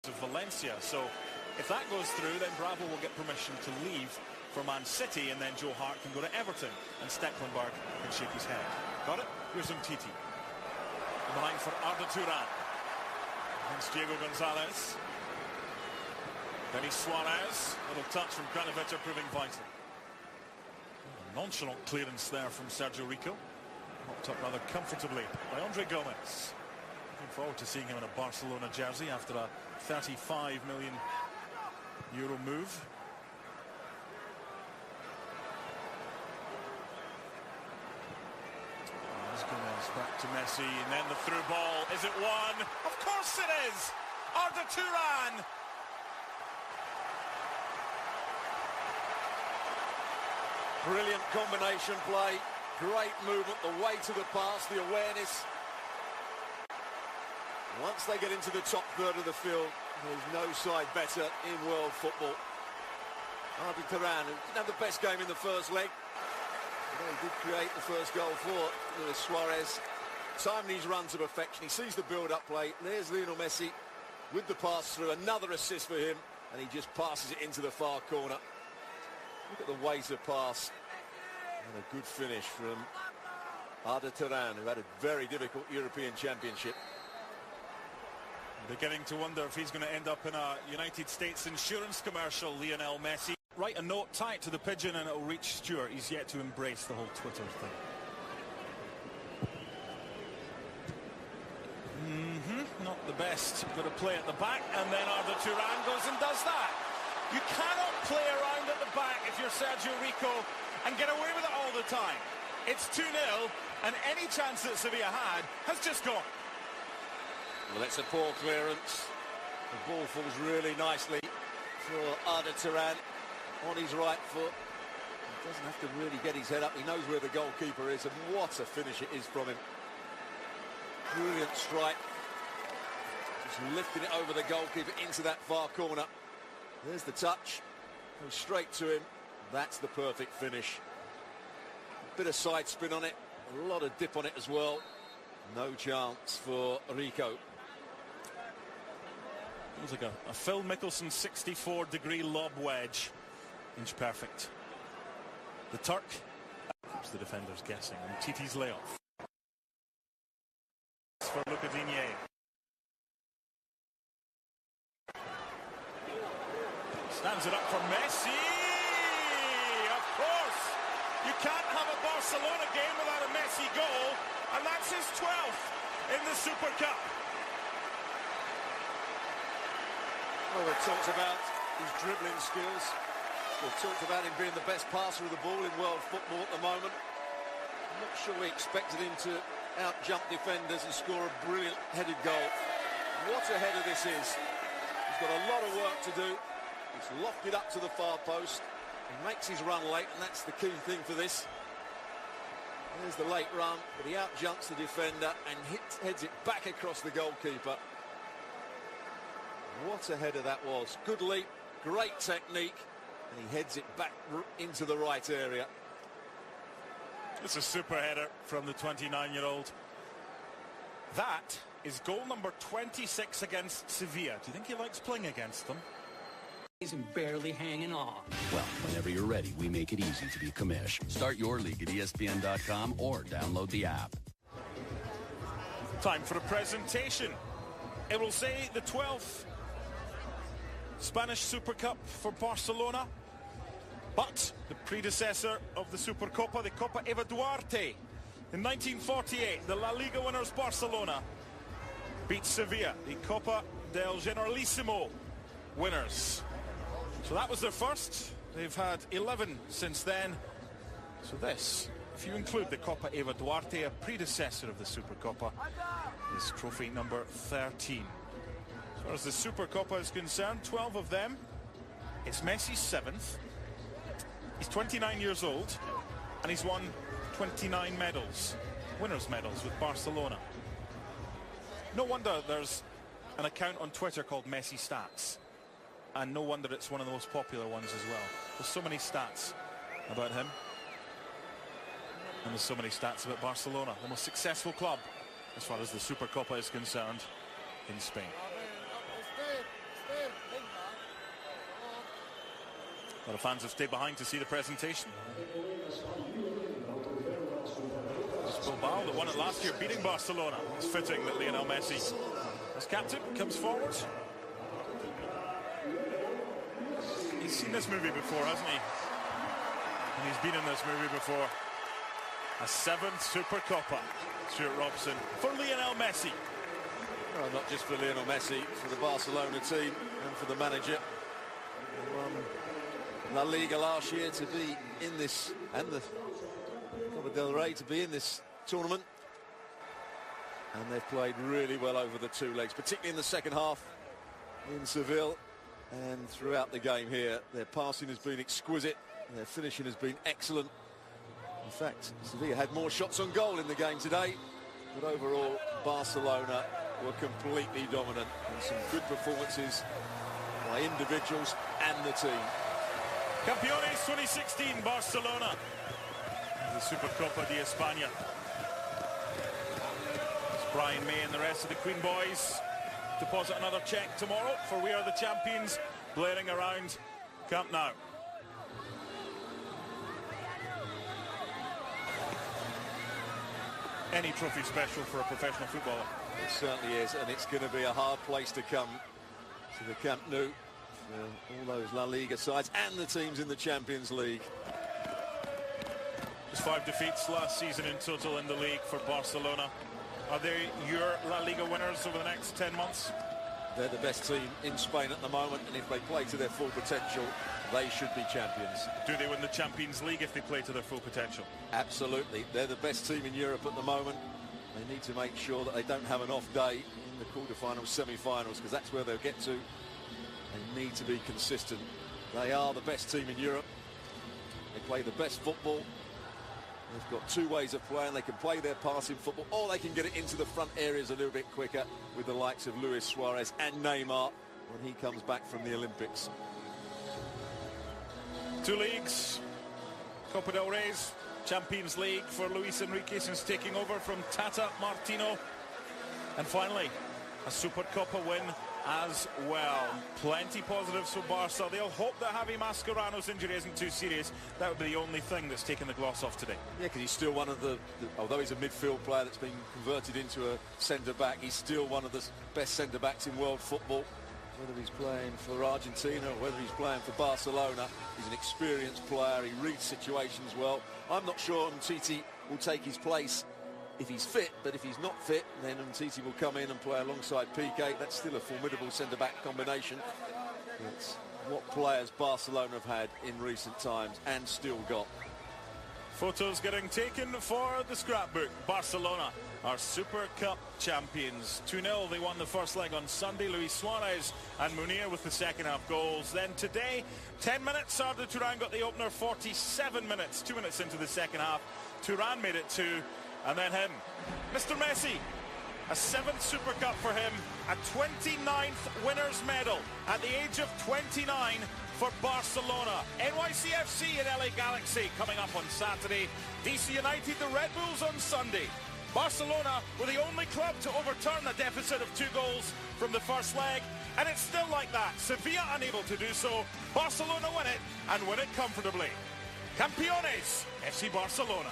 of Valencia. So if that goes through, then Bravo will get permission to leave for Man City, and then Joe Hart can go to Everton, and Stecklenburg can shake his head. Got it? Here's Umtiti. On the line for Arda Turan. Against Diego Gonzalez. Denis Suarez. Little touch from Kranovic proving vital. A nonchalant clearance there from Sergio Rico. Mopped up rather comfortably by Andre Gomez. Looking forward to seeing him in a Barcelona jersey after a €35 million move. Gomez back to Messi, and then the through ball. Is it one? Of course it is! Arda Turan! Brilliant combination play, great movement, the way to the pass, the awareness. Once they get into the top third of the field, there's no side better in world football. Arda Turan, who didn't have the best game in the first leg. He did create the first goal for Luis Suarez. Timing his run to perfection. He sees the build-up play. There's Lionel Messi with the pass through. Another assist for him, and he just passes it into the far corner. Look at the way to pass. And a good finish from Arda Turan, who had a very difficult European Championship. Beginning to wonder if he's going to end up in a United States insurance commercial, Lionel Messi. Write a note, tie it to the pigeon, and it'll reach Stuart. He's yet to embrace the whole Twitter thing. Not the best. Got to play at the back, and then Arda Turan goes and does that. You cannot play around at the back if you're Sergio Rico and get away with it all the time. It's 2-0, and any chance that Sevilla had has just gone. Well, it's a poor clearance. The ball falls really nicely for Arda Turan on his right foot. He doesn't have to really get his head up. He knows where the goalkeeper is, and what a finish it is from him. Brilliant strike. Just lifting it over the goalkeeper into that far corner. There's the touch. Goes straight to him. That's the perfect finish. A bit of side spin on it. A lot of dip on it as well. No chance for Rico. It was like a Phil Mickelson 64-degree lob wedge. Inch perfect. The Turk keeps the defenders guessing. And Titi's layoff. For Luca Digne. Stands it up for Messi. Of course. You can't have a Barcelona game without a Messi goal. And that's his 12th in the Super Cup. Well, we've talked about his dribbling skills. We've talked about him being the best passer of the ball in world football at the moment. I'm not sure we expected him to out-jump defenders and score a brilliant headed goal. What a header this is. He's got a lot of work to do. He's lofted up to the far post. He makes his run late, and that's the key thing for this. There's the late run, but he out-jumps the defender and heads it back across the goalkeeper. What a header that was. Good leap, great technique, and he heads it back into the right area. It's a super header from the 29-year-old. That is goal number 26 against Sevilla. Do you think he likes playing against them? He's barely hanging on. Well, whenever you're ready, we make it easy to be commish. Start your league at ESPN.com or download the app. Time for a presentation. It will say the 12th Spanish Super Cup for Barcelona, but the predecessor of the Supercopa, the Copa Eva Duarte. In 1948, the La Liga winners Barcelona beat Sevilla, the Copa del Generalissimo winners. So that was their first. They've had 11 since then. So this, if you include the Copa Eva Duarte, a predecessor of the Supercopa, is trophy number 13. As far as the Supercopa is concerned, 12 of them. It's Messi's 7th. He's 29 years old, and he's won 29 medals, winners' medals with Barcelona. No wonder there's an account on Twitter called Messi Stats, and no wonder it's one of the most popular ones as well. There's so many stats about him, and there's so many stats about Barcelona, the most successful club as far as the Supercopa is concerned in Spain. lot of fans have stayed behind to see the presentation. It's Bilbao that won it last year, beating Barcelona. It's fitting that Lionel Messi, as captain, comes forward. He's seen this movie before, hasn't he? And he's been in this movie before. A 7th Super Copa, Stuart Robson, for Lionel Messi. Well, not just for Lionel Messi, for the Barcelona team and for the manager. They won La Liga last year to be in this, and the Copa del Rey to be in this tournament. And they've played really well over the two legs, particularly in the second half in Seville. And throughout the game here, their passing has been exquisite, and their finishing has been excellent. In fact, Sevilla had more shots on goal in the game today, but overall, Barcelona were completely dominant, and some good performances by individuals and the team. Campeones 2016, Barcelona. The Supercopa de España. It's Brian May and the rest of the Queen Boys deposit another cheque tomorrow for We Are the Champions, blaring around Camp Nou. Any trophy special for a professional footballer? It certainly is, and it's going to be a hard place to come to the Camp Nou for all those La Liga sides and the teams in the Champions League. Just 5 defeats last season in total in the league for Barcelona. Are they your La Liga winners over the next 10 months? They're the best team in Spain at the moment, and if they play to their full potential, they should be champions. Do they win the Champions League if they play to their full potential? Absolutely. They're the best team in Europe at the moment. They need to make sure that they don't have an off day in the quarterfinals, semi-finals, because that's where they'll get to. They need to be consistent. They are the best team in Europe. They play the best football. They've got 2 ways of playing. They can play their passing football, or they can get it into the front areas a little bit quicker with the likes of Luis Suarez and Neymar when he comes back from the Olympics. 2 leagues, Copa del Rey, Champions League for Luis Enrique since taking over from Tata Martino. And finally, a Supercopa win as well. Plenty positives for Barca. They'll hope that Javi Mascherano's injury isn't too serious. That would be the only thing that's taken the gloss off today. Yeah, because he's still one of the, although he's a midfield player that's been converted into a centre-back, he's still one of the best centre-backs in world football. Whether he's playing for Argentina or whether he's playing for Barcelona, he's an experienced player. He reads situations well. I'm not sure Umtiti will take his place if he's fit, but if he's not fit, then Umtiti will come in and play alongside Piqué. That's still a formidable centre-back combination. It's what players Barcelona have had in recent times and still got. Photos getting taken for the scrapbook. Barcelona are Super Cup champions. 2-0, they won the first leg on Sunday. Luis Suarez and Munir with the second half goals. Then today, 10 minutes, Arda Turan got the opener. 47 minutes, 2 minutes into the second half, Turan made it 2. And then him, Mr. Messi, a 7th Super Cup for him, a 29th winner's medal at the age of 29 for Barcelona. NYCFC and LA Galaxy coming up on Saturday. DC United, the Red Bulls on Sunday. Barcelona were the only club to overturn the deficit of 2 goals from the first leg, and it's still like that. Sevilla unable to do so. Barcelona win it, and win it comfortably. Campeones, FC Barcelona.